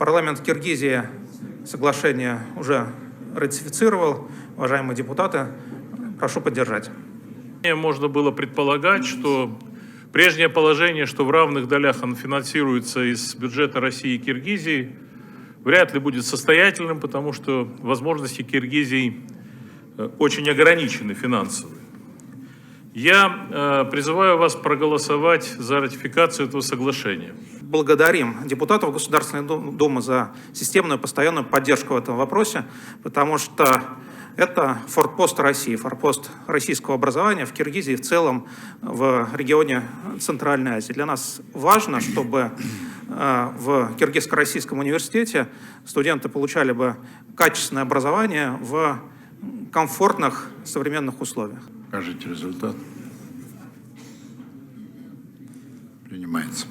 Парламент Киргизии соглашение уже ратифицировал. Уважаемые депутаты, прошу поддержать. Можно было предполагать, что прежнее положение, что в равных долях оно финансируется из бюджета России и Киргизии, вряд ли будет состоятельным, потому что возможности Киргизии очень ограничены финансово. Я призываю вас проголосовать за ратификацию этого соглашения. Благодарим депутатов Государственной Думы за системную постоянную поддержку в этом вопросе, потому что это форпост России, форпост российского образования в Киргизии, в целом в регионе Центральной Азии. Для нас важно, чтобы в Кыргызско-Российском университете студенты получали бы качественное образование в комфортных современных условиях. Покажите результат. Принимается.